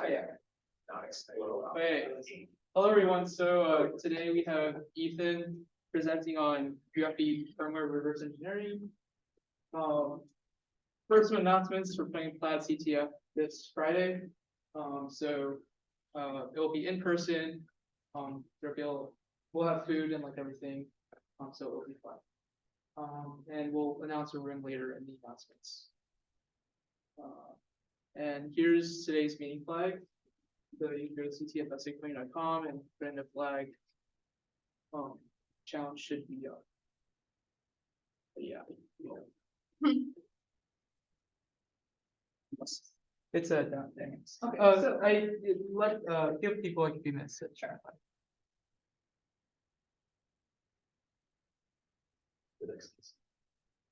Not excited. Okay. Hello everyone, so today we have Ethan presenting on UEFI firmware reverse engineering. First some announcements, we're playing Plaid CTF this Friday. It'll be in person. We'll have food and like everything. So it'll be fun. And we'll announce a room later in the announcements. And here's today's meeting flag. So you can go to ctf.sigpwny.com and put in the flag. Challenge should be up. But yeah. It's a down thing. Okay, So I let give people like a few minutes to Sure.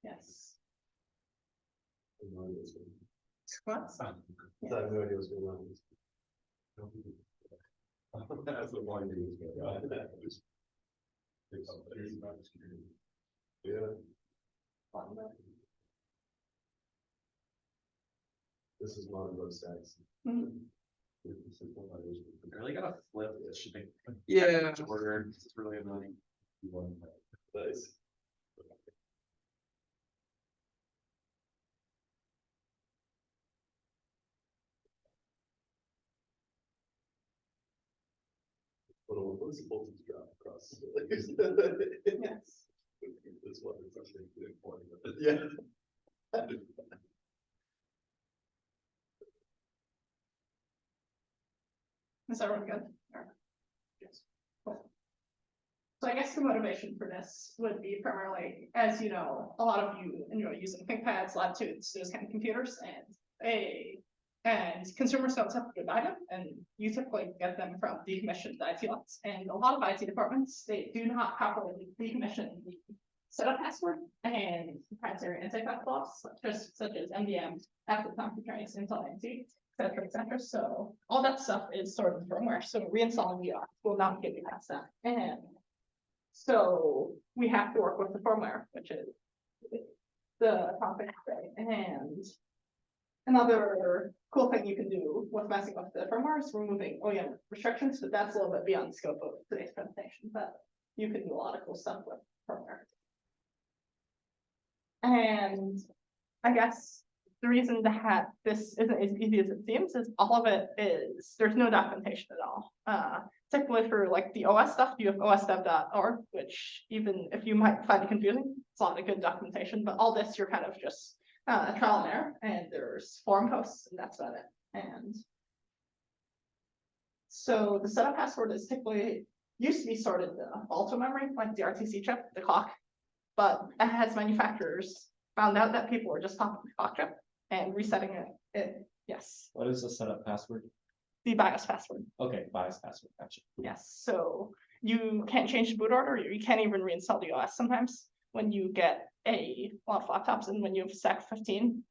Yes. What? I have no idea what's going on. That's what one is going on. Yeah. This is one of those stacks. Really gotta flip this shipping. Yeah. Order. It's really annoying. Nice. What is the voltage drop across? Yes. This one is actually good point. Yeah. Is everyone good? Yes. Cool. So I guess the motivation for this would be primarily, as you know, a lot of you enjoy using ThinkPads, Latitudes, those kind of computers, and consumers don't typically buy them, and you typically get them from decommissioned IT lots. And a lot of IT departments, they do not properly decommission the setup password and proprietary anti-theft laws, such as MDM, active concentrates, Intel AMD, etc. So all that stuff is stored in the firmware. So reinstalling the will not get you past that. And so we have to work with the firmware, which is the topic today. And another cool thing you can do with messing with the firmware is removing OEM restrictions, but that's a little bit beyond the scope of today's presentation. But you can do a lot of cool stuff with firmware. And I guess the reason that this isn't as easy as it seems is all of it is, there's no documentation at all. Typically for like the OS stuff, you have osdev.org, which even if you might find it confusing, it's a lot of good documentation, but all this you're kind of just trial and error, and there's forum posts, and that's about it. And so the setup password is typically used to be stored in the volatile memory, like the RTC chip, the clock, but as manufacturers found out that people were just popping the clock chip and resetting it. Yes. What is the setup password? The BIOS password. Okay, BIOS password. Gotcha. Yes. So you can't change the boot order. You can't even reinstall the OS sometimes when you get a lot of laptops, and when you have stack 15,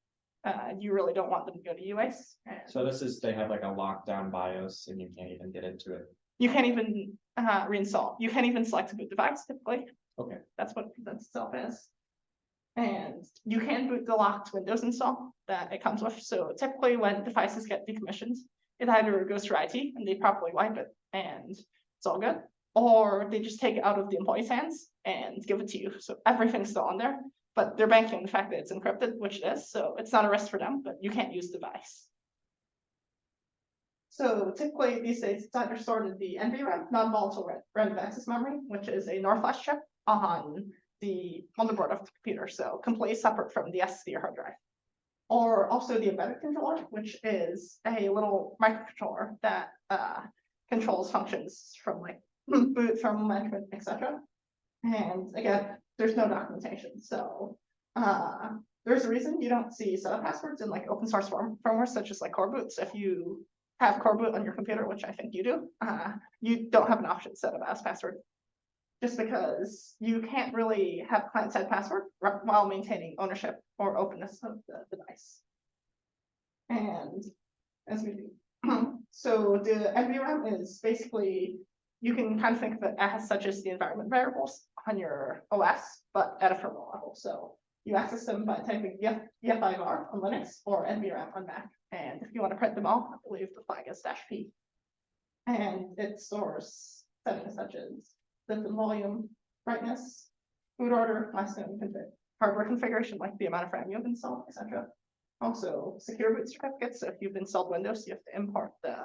you really don't want them to go to UAS. So this is, they have like a lockdown BIOS and you can't even get into it. You can't even reinstall. You can't even select a boot device typically. Okay. That's what it presents itself as. And you can boot the locked Windows install that it comes with. So typically when devices get decommissioned, it either goes to IT and they properly wipe it and it's all good, or they just take it out of the employee's hands and give it to you. So everything's still on there, but they're banking on the fact that it's encrypted, which it is. So it's not a risk for them, but you can't use the device. So typically these days it's either stored in the NVRAM, non-volatile random access memory, which is a NOR flash chip on the motherboard of the computer, so completely separate from the SSD or hard drive. Or also the embedded controller, which is a little microcontroller that controls functions from like boot, thermal management, etc. And again, there's no documentation. So there's a reason you don't see setup passwords in like open source firmware, such as like core boots. If you have core boot on your computer, which I think you do, you don't have an option to set a BIOS password, just because you can't really have client-side password while maintaining ownership or openness of the device. And as we do, so the NVRAM is basically, you can kind of think of it as such as the environment variables on your OS, but at a firmware level. So you access them by typing EF5R on Linux or NVRAM on Mac, And if you want to print them all, I believe the flag is -P. And it stores settings such as depth and volume, brightness, boot order, milestone config, hardware configuration, like the amount of RAM you have installed, etc. Also, secure boot certificates. So if you've installed Windows, you have to import the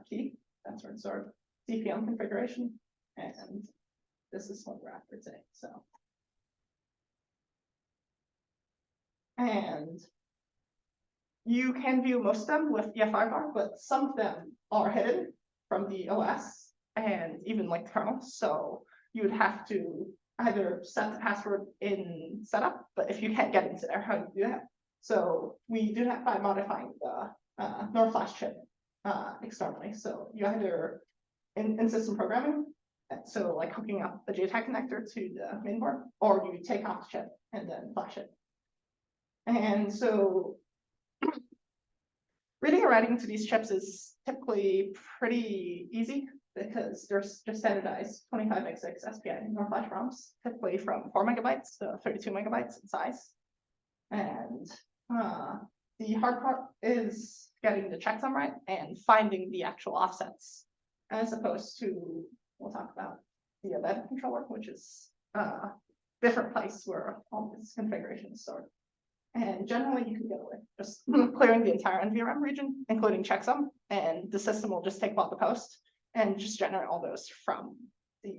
key. That's where it's stored. CPM configuration, and this is what we're after today. So, and you can view most of them with EFI bar, but some of them are hidden from the OS and even like the kernel. So you would have to either set the password in setup, but if you can't get into there, how do you do that? So we do that by modifying the NOR flash chip externally. So you either in system programming, so like hooking up a JTAG connector to the mainboard, or you take off the chip and then flash it. And so reading and writing to these chips is typically pretty easy because there's just standardized 25x6 SPI NOR flash ROMs, typically from 4 megabytes to 32 megabytes in size. And the hard part is getting the checksum right and finding the actual offsets, as opposed to, we'll talk about the embedded controller, which is a different place where all this configuration is stored. And generally you can get away just clearing the entire NVRAM region, including checksum, and the system will just take block the post and just generate all those from the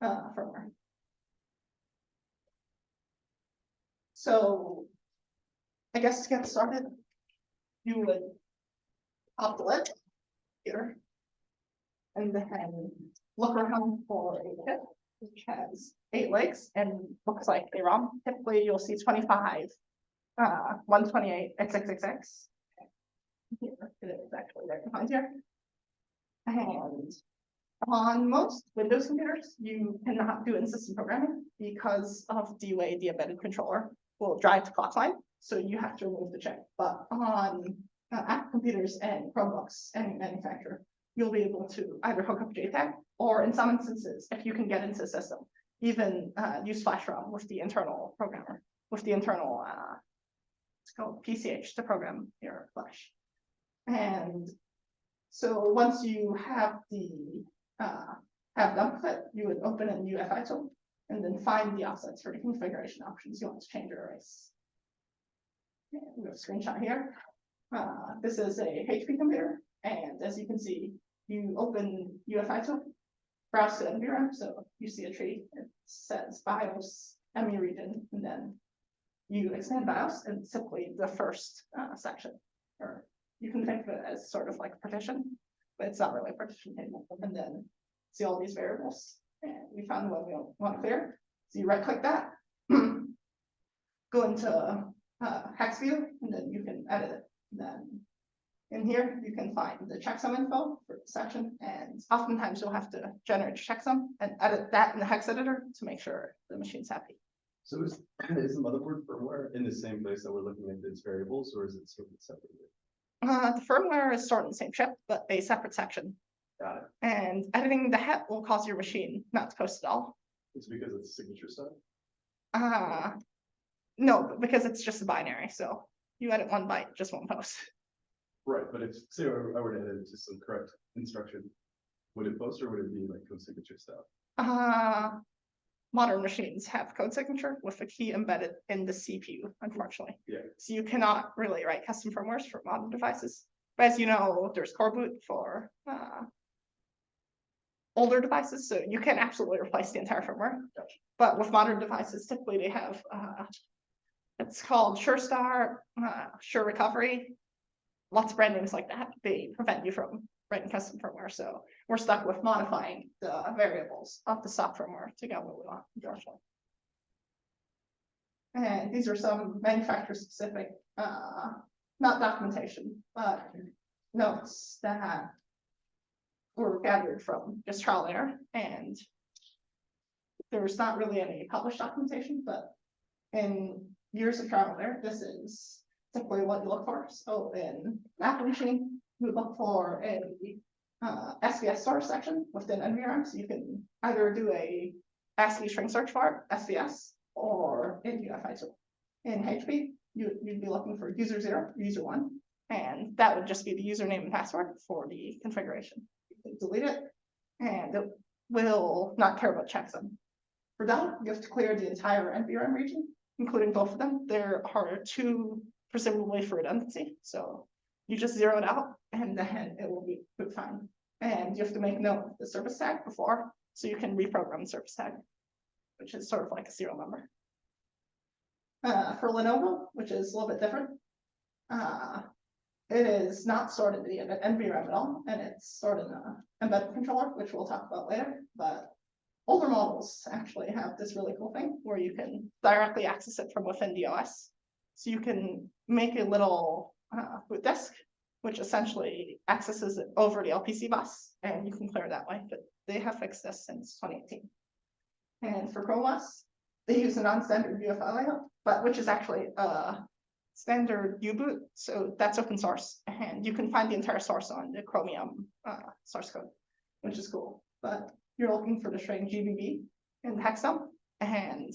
firmware. So I guess to get started, you would pop the lid here and then look around for a chip which has 8 legs and looks like a ROM. Typically you'll see 25, 128, XXXX. Here, it is actually right behind here. And on most Windows computers, you cannot do in-system programming because of the way the embedded controller will drive the clock line. So you have to remove the chip. But on Apple computers and Chromebooks, any manufacturer, you'll be able to either hook up JTAG, or in some instances, if you can get into the system, even use flash ROM with the internal programmer, with the internal it's called PCH to program your flash. And so once you have the have done with it, you would open a UEFI tool and then find the offsets for the configuration options you want to change or erase. We have a screenshot here. This is a HP computer, and as you can see, you open UEFI tool, browse to NVRAM, so you see a tree. It says BIOS, ME region, and then you expand BIOS, and simply the first section, or you can think of it as sort of like a partition, but it's not really a partition table. And then see all these variables, and we found the one we want to clear. So you right click that, go into hex view, and then you can edit it. And then in here, you can find the checksum info for the section, and oftentimes you'll have to generate checksum and edit that in the hex editor to make sure the machine's happy. So is the motherboard firmware in the same place that we're looking at these variables, or is it sort of separately? The firmware is stored in the same chip, but a separate section. Got it. And editing the het will cause your machine not to post at all. It's because it's signature stuff? No, but because it's just a binary, so you edit 1 byte, just 1 post. Right, but if, say I were to edit it to some correct instruction, would it post or would it be like code signature stuff? Modern machines have code signature with a key embedded in the CPU, unfortunately. Yeah. So you cannot really write custom firmwares for modern devices. But as you know, there's core boot for older devices, so you can absolutely replace the entire firmware. Gotcha. But with modern devices, typically they have it's called Sure Start, Sure Recovery, lots of brand names like that. They prevent you from writing custom firmware. So we're stuck with modifying the variables of the stock firmware to get what we want, unfortunately. And these are some manufacturer specific, not documentation, but notes that were gathered from just trial and error. And there's not really any published documentation, but in years of trial and error, this is typically what you look for. So in an Apple machine, you would look for a SBS storage section within NVRAM. So you can either do a ASCII string search for SBS or in UEFI tool. In HP, you'd be looking for user 0, user 1, And that would just be the username and password for the configuration. You can delete it, and it will not care about checksum. For that, you have to clear the entire NVRAM region, including both of them. There are two, presumably for redundancy, so you just zero it out, and then it will be boot fine. And you have to make note of the service tag before, so you can reprogram the service tag, which is sort of like a serial number. For Lenovo, which is a little bit different, it is not stored in the NVRAM at all, and it's stored in an embedded controller, which we'll talk about later. But older models actually have this really cool thing where you can directly access it from within the OS. So you can make a little boot disk, which essentially accesses it over the LPC bus, and you can clear it that way. But they have fixed this since 2018. And for Chrome OS, they use a non-standard UEFI layout, but which is actually standard U-boot, so that's open source, and you can find the entire source on the Chromium source code, which is cool. But you're looking for the string GBB in the hexdom, and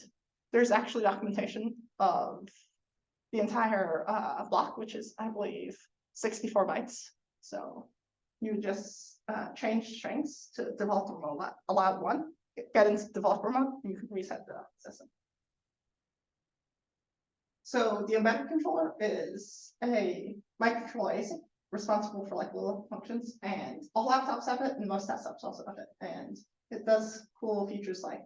there's actually documentation of the entire block, which is, I believe, 64 bytes. So you just change strings to developer mode, allow one, get into developer mode, and you can reset the system. So the embedded controller is a microcontroller ASIC responsible for like little functions, and all laptops have it, and most desktops also have it. And it does cool features like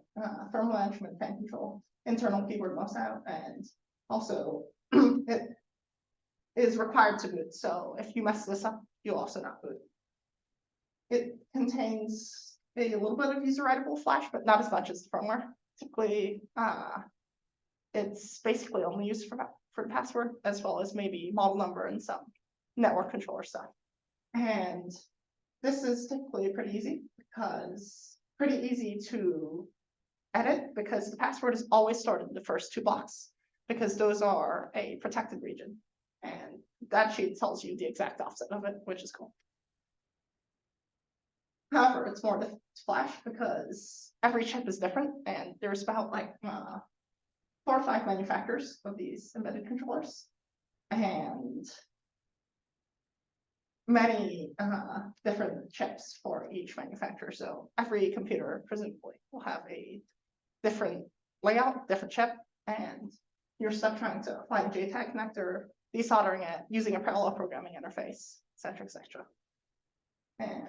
thermal management, fan control, internal keyboard mouse out, and also it is required to boot. So if you mess this up, you'll also not boot. It contains a little bit of user writable flash, but not as much as the firmware. Typically, it's basically only used for the password, as well as maybe model number and some network controller stuff. And this is typically pretty easy to edit, because the password is always stored in the first two blocks, because those are a protected region. And that sheet tells you the exact offset of it, which is cool. However, it's more difficult to flash because every chip is different, and there's about like 4 or 5 manufacturers of these embedded controllers, and many different chips for each manufacturer. So every computer presumably will have a different layout, different chip, and you're stuck trying to find a JTAG connector, desoldering it, using a parallel programming interface, etc., etc. And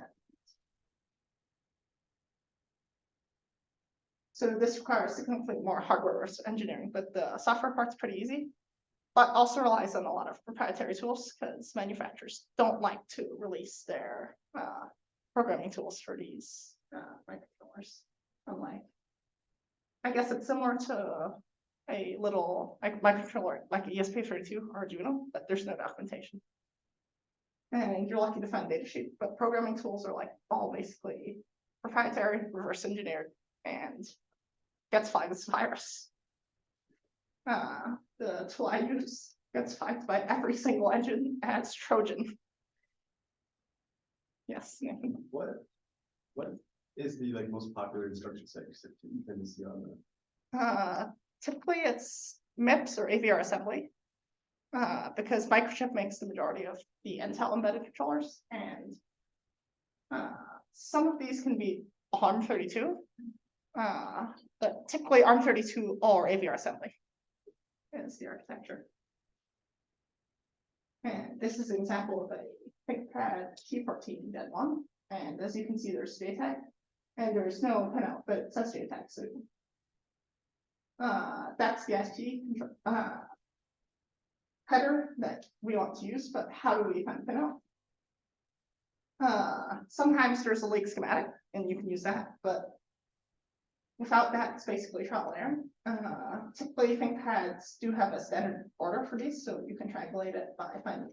so this requires significantly more hardware engineering, but the software part's pretty easy, but also relies on a lot of proprietary tools, because manufacturers don't like to release their programming tools for these microcontrollers. Unlike, I guess it's similar to a little microcontroller like ESP32 or Arduino, but there's no documentation. And you're lucky to find a datasheet, but programming tools are like all basically proprietary, reverse engineered, and gets flagged as virus. The tool I use gets flagged by every single engine as Trojan. Yes. What is the like most popular instruction set you tend to see on that? Typically it's MIPS or AVR assembly, because Microchip makes the majority of the Intel embedded controllers, and some of these can be ARM32, but typically ARM32 or AVR assembly is the architecture. And this is an example of a ThinkPad T14 Gen 1, and as you can see, there's JTAG, and there's no pinout, but it says JTAG, so that's the SP header that we want to use, but how do we find pinout? Sometimes there's a leak schematic, and you can use that, but without that, it's basically trial and error. Typically, ThinkPads do have a standard order for these, so you can triangulate it by finding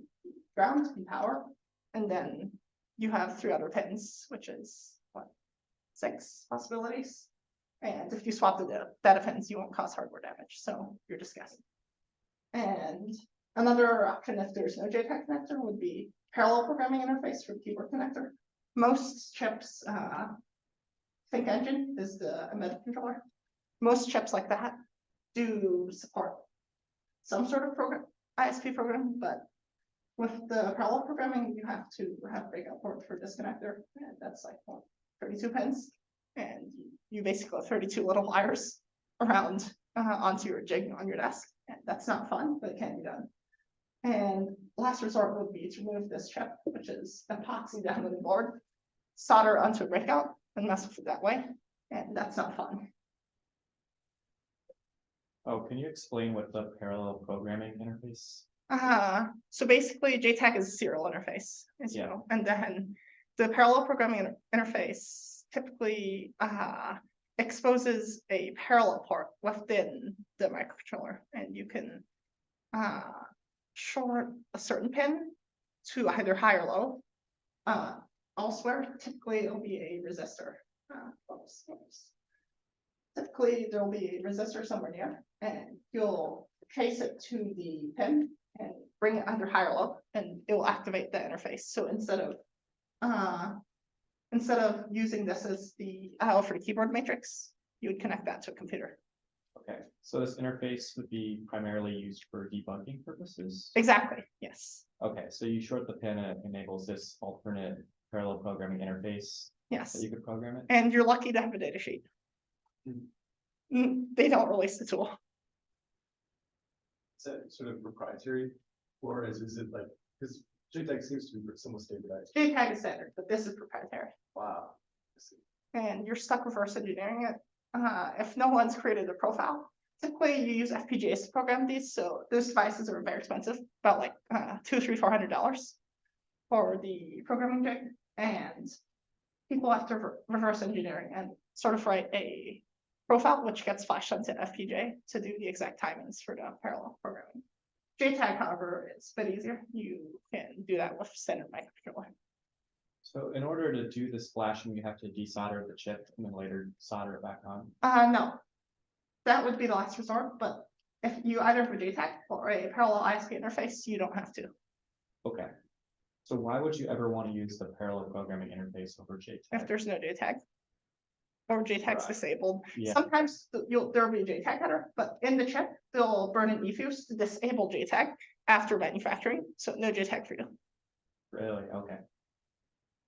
ground and power, and then you have 3 other pins, which is what, 6 possibilities. And if you swap the data pins, you won't cause hardware damage, so you're just guessing. And another option, if there's no JTAG connector, would be parallel programming interface for the keyboard connector. Most chips, Think Engine is the embedded controller. Most chips like that do support some sort of program, ISP program, but with the parallel programming, you have to have breakout port for disconnector, and that's like 32 pins. And you basically have 32 little wires around onto your jig on your desk. And that's not fun, but it can be done. And last resort would be to remove this chip, which is epoxy down the board, solder onto a breakout, and mess with it that way. And that's not fun. Oh, can you explain what the parallel programming interface? So basically JTAG is a serial interface, as you know, and then the parallel programming interface typically exposes a parallel port within the microcontroller, and you can short a certain pin to either high or low. Elsewhere, typically it'll be a resistor. Typically there'll be a resistor somewhere near, and you'll trace it to the pin and bring it under high or low, and it will activate the interface. So instead of using this as the IO for the keyboard matrix, you would connect that to a computer. Okay, so this interface would be primarily used for debugging purposes? Exactly, yes. Okay, so you short the pin and it enables this alternate parallel programming interface Yes, that you could program it? and you're lucky to have a data sheet. They don't release the tool. Is that sort of proprietary, or is it like, because JTAG seems to be somewhat standardized? JTAG is standard, but this is proprietary. Wow. I see. And you're stuck reverse engineering it. If no one's created a profile, typically you use FPGAs to program these, so those devices are very expensive, about like $200, $300, $400 for the programming jig, and people have to reverse engineering and sort of write a profile which gets flashed onto FPGA to do the exact timings for the parallel programming. JTAG, however, is a bit easier. You can do that with standard microcontroller. So in order to do this flashing, you have to desolder the chip and then later solder it back on? No, that would be the last resort, but if you either have a JTAG or a parallel ISP interface, you don't have to. Okay. So why would you ever want to use the parallel programming interface over If JTAG? there's no JTAG. Or JTAG's Right. disabled. Yeah. Sometimes there'll be a JTAG header, but in the chip, they'll burn an eFuse to disable JTAG after manufacturing, so no JTAG for you. Really? Okay.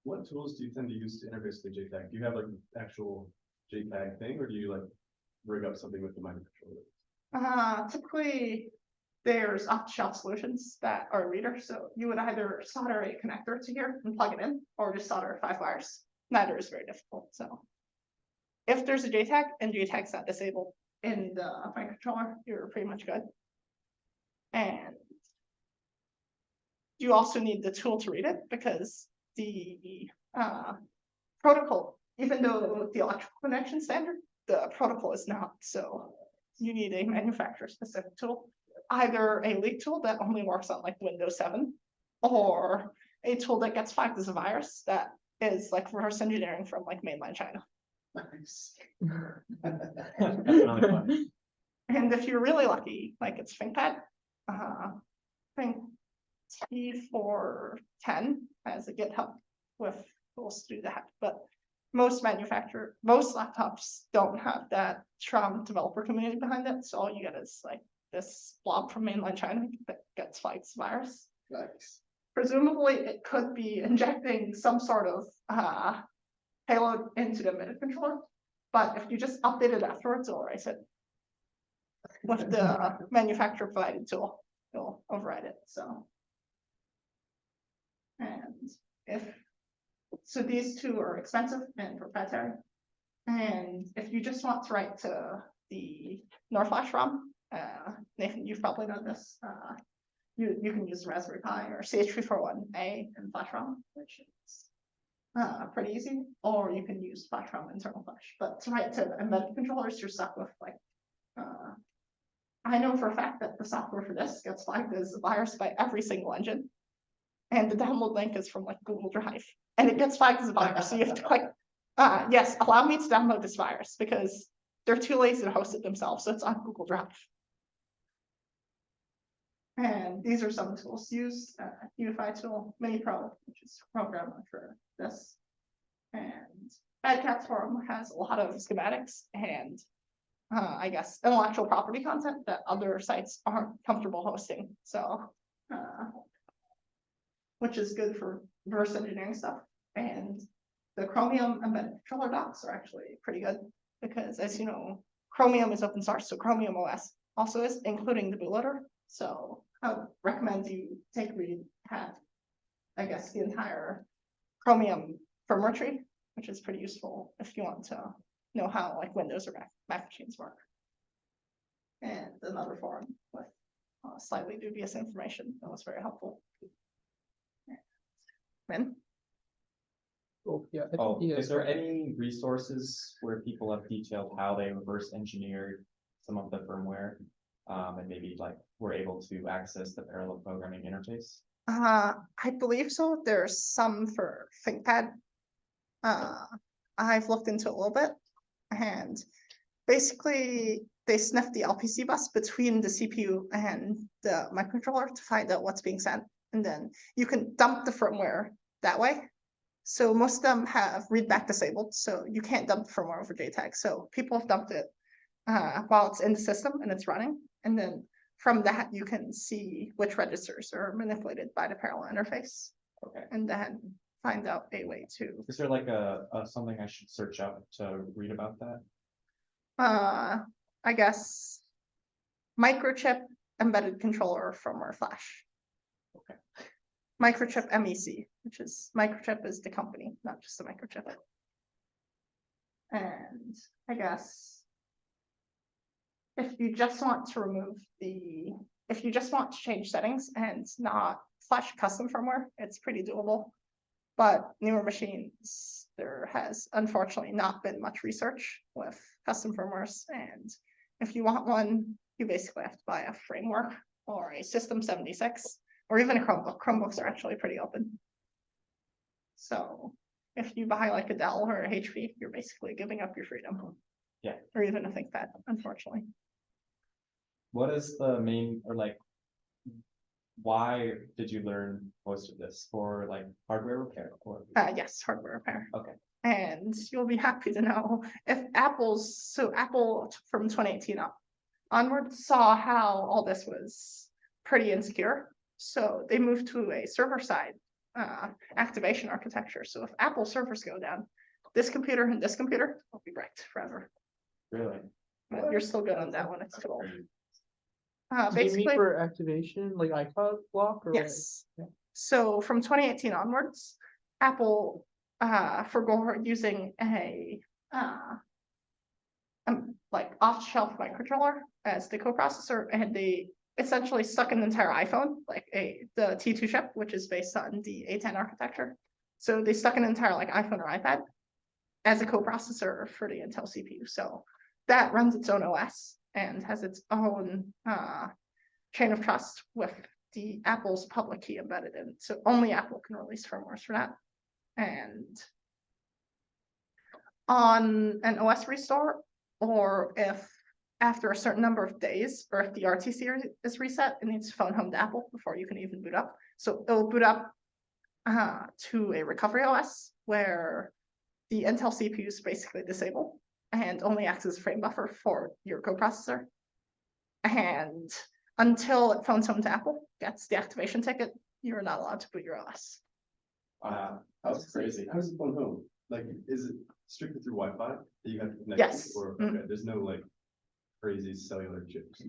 What tools do you tend to use to interface the JTAG? Do you have like an actual JTAG thing, or do you like rig up something with the microcontroller? Typically, there's off-the-shelf solutions that are a reader, so you would either solder a connector to here and plug it in, or just solder 5 wires. Neither is very difficult, so. If there's a JTAG and JTAG's not disabled in the microcontroller, you're pretty much good. And you also need the tool to read it, because the protocol, even though the electrical connection standard, the protocol is not. So you need a manufacturer specific tool, either a leak tool that only works on like Windows 7, or a tool that gets flagged as a virus that is like reverse engineering from like mainland China. Nice. That's really fun. And if you're really lucky, like it's ThinkPad, I think SP2023 has a GitHub with tools to do that, but most laptops don't have that strong developer community behind it, so all you get is like this blob from mainland China that gets flagged as virus. Nice. Presumably, it could be injecting some sort of payload into the MIDI controller, but if you just update it afterwards, it'll erase it. With the manufacturer provided tool, it'll override it, so. And so these two are expensive and proprietary. And if you just want to write to the NOR flash ROM, Nathan, you've probably done this. You can use Raspberry Pi or CH341A and flash ROM, which is pretty easy, or you can use flash ROM internal flash. But to write to embedded controllers, you're stuck with like, I know for a fact that the software for this gets flagged as a virus by every single engine. And the download link is from like Google Drive, and it gets flagged as a virus. So you have to click, yes, allow me to download this virus, because they're too lazy to host it themselves. So it's on Google Drive. And these are some tools used, UEFI tool, MiniPro, which is a program for this. And Bad Cats Forum has a lot of schematics and I guess intellectual property content that other sites aren't comfortable hosting. So which is good for reverse engineering stuff. And the Chromium embedded controller docs are actually pretty good because, as you know, Chromium is open source, so Chromium OS also is, including the bootloader. So I would recommend you have, I guess, the entire Chromium firmware tree, which is pretty useful if you want to know how like Windows or Mac machines work. And another forum with slightly dubious information that was very helpful. Min? Oh, yeah. Oh, is there any resources where people have detailed how they reverse engineered some of the firmware? And maybe like were able to access the parallel programming interface? I believe so. There's some for ThinkPad. I've looked into it a little bit, and basically they sniff the LPC bus between the CPU and the microcontroller to find out what's being sent, and then you can dump the firmware that way. So most of them have readback disabled, so you can't dump the firmware over JTAG. So people have dumped it while it's in the system and it's running, and then from that you can see which registers are manipulated by the parallel interface. Okay. And then find out a way to. Is there like a something I should search up to read about that? I guess microchip embedded controller firmware flash. Okay. Microchip MEC, which is Microchip is the company, not just the microchip. And I guess if you just want to if you just want to change settings and not flash custom firmware, it's pretty doable. But newer machines, there has unfortunately not been much research with custom firmwares. And if you want one, you basically have to buy a framework or a System 76 or even a Chromebook. Chromebooks are actually pretty open. So if you buy like a Dell or a HP, you're basically giving up your freedom. Yeah. Or even a ThinkPad, unfortunately. What is the main, or like, why did you learn most of this? For like hardware repair or? Yes, hardware repair. Okay. And you'll be happy to know if Apple from 2018 onward saw how all this was pretty insecure. So they moved to a server side activation architecture. So if Apple servers go down, this computer and this computer will be wrecked forever. Really? But you're still good on that one. It's too old. Do you mean Basically, for activation, like iCloud block or? yes. Yeah. So from 2018 onwards, Apple forgo using a like off-the-shelf microcontroller as the coprocessor, and they essentially stuck an entire iPhone, like the T2 chip, which is based on the A10 architecture. So they stuck an entire like iPhone or iPad as a coprocessor for the Intel CPU. So that runs its own OS and has its own chain of trust with the Apple's public key embedded in. So only Apple can release firmwares for that. And on an OS restore, or if after a certain number of days, or if the RTC is reset, it needs to phone home to Apple before you can even boot up. So it will boot up to a recovery OS where the Intel CPU is basically disabled and only acts as a frame buffer for your coprocessor. And until it phones home to Apple, gets the activation ticket, you're not allowed to boot your OS. Wow, that's crazy. How does it phone home? Like, is it strictly through Wi-Fi that you have to connect? Yes. To, or okay, there's no like crazy cellular chips.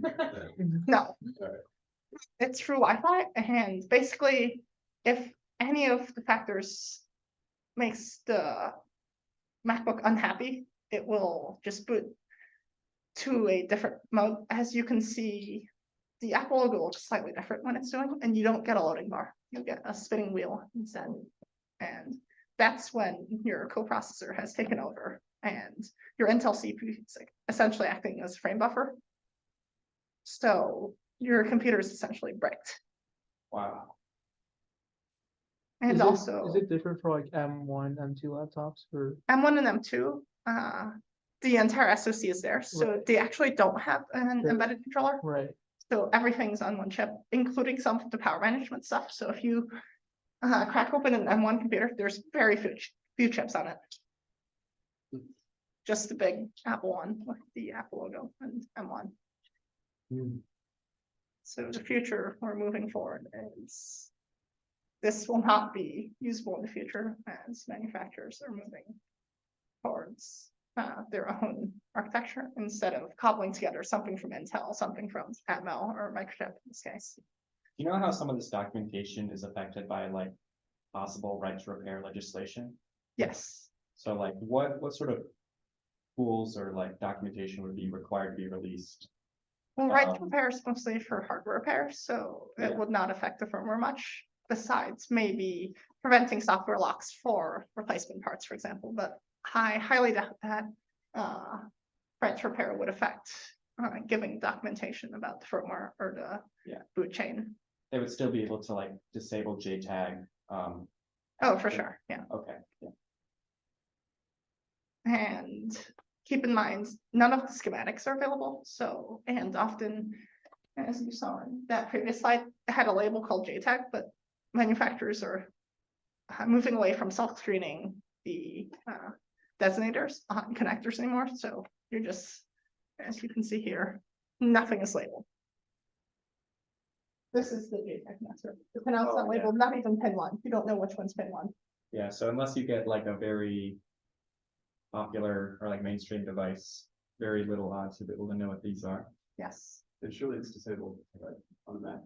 No. Alright. It's through Wi-Fi, and basically, if any of the factors makes the MacBook unhappy, it will just boot to a different mode. As you can see, the Apple logo looks slightly different when it's doing, and you don't get a loading bar. You get a spinning wheel instead. And that's when your coprocessor has taken over, and your Intel CPU is like essentially acting as a frame buffer. So your computer is essentially bricked. Wow. And also, is it different for like M1, M2 laptops or? M1 and M2, the entire SoC is there, so Right. they actually don't have an Sure. embedded controller. Right. So everything's on one chip, including some of the power management stuff. So if you crack open an M1 computer, there's very few chips on it. Just the big Apple one with the Apple logo and M1. So the future we're moving forward is this will not be usable in the future as manufacturers are moving towards their own architecture instead of cobbling together something from Intel, something from Atmel or Microchip in this case. You know how some of this documentation is affected by like possible right to repair legislation? Yes. So like what sort of tools or like documentation would be required to be released? Well, right to repair is mostly for hardware repair, so it Yeah. would not affect the firmware much. Besides maybe preventing software locks for replacement parts, for example, but I highly doubt that right to repair would affect giving documentation about the firmware or the Yeah. boot chain. They would still be able to like disable JTAG. Oh, for sure, yeah. Okay, yeah. And keep in mind, none of the schematics are available, so, and often, as you saw in that previous slide, it had a label called JTAG, but manufacturers are moving away from self-screening the designators on connectors anymore, so you're just, as you can see here, nothing is labeled. This is the JTAG connector. The pinout's not labeled, not even pin 1. You don't know which one's pin 1. Yeah, so unless you get like a very popular or like mainstream device, very little odds to be able to know what these are. Yes. And surely it's disabled, right, on the Mac.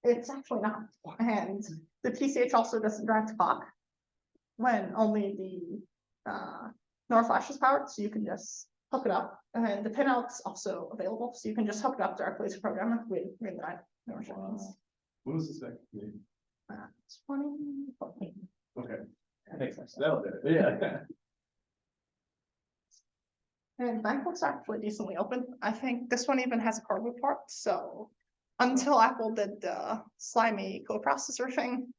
It's actually not, and the PCH also doesn't drive to clock when only the NOR flash is powered, so you can just hook it up, and the pinout's also available, so you can just hook it up directly to programmer with that no restrictions. When was this back made? 2014. Okay, That makes sense. that'll do it, yeah. And MacBooks are actually decently open. I think this one even has a cardboard port, so until Apple did the slimy coprocessor thing,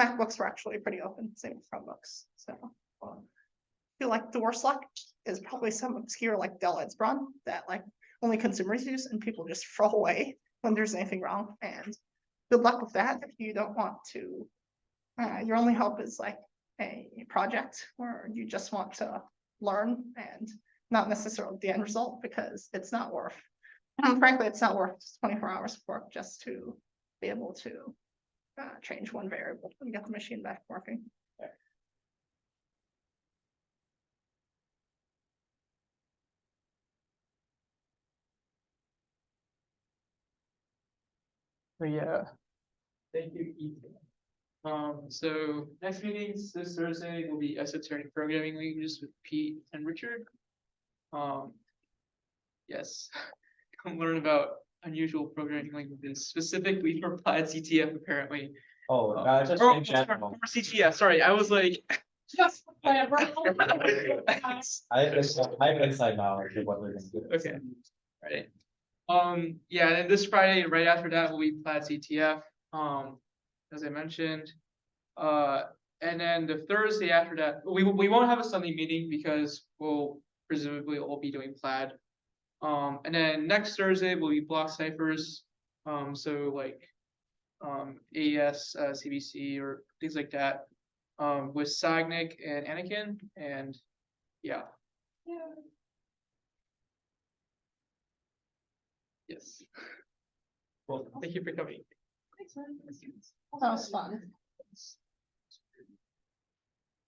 MacBooks were actually pretty open, same with Chromebooks. So I feel like the worst luck is probably some obscure like Dell Edgebron that like only consumers use and people just throw away when there's anything wrong. And good luck with that if you don't want to. Your only hope is like a project where you just want to learn and not necessarily the end result, because it's not worth, frankly, it's not worth 24 hours of work just to be able to change one variable and get the machine back working. But yeah, Thank you, Ethan. So next meetings this Thursday will be esoteric programming languages with Pete and Richard. Yes, come learn about unusual programming languages, specifically for applied CTF apparently. Oh, just in general. For CTF, sorry, I was like. Just I have inside knowledge of what they're gonna do. Okay, right. Yeah, and then this Friday, right after that, will be Plaid CTF, as I mentioned. And then the Thursday after that, we won't have a Sunday meeting because we'll presumably all be doing Plaid. And then next Thursday will be block ciphers. So like AES, CBC or things like that. With Sagnik and Anakin, and yeah. Yes. Well, thank you for coming. That was fun.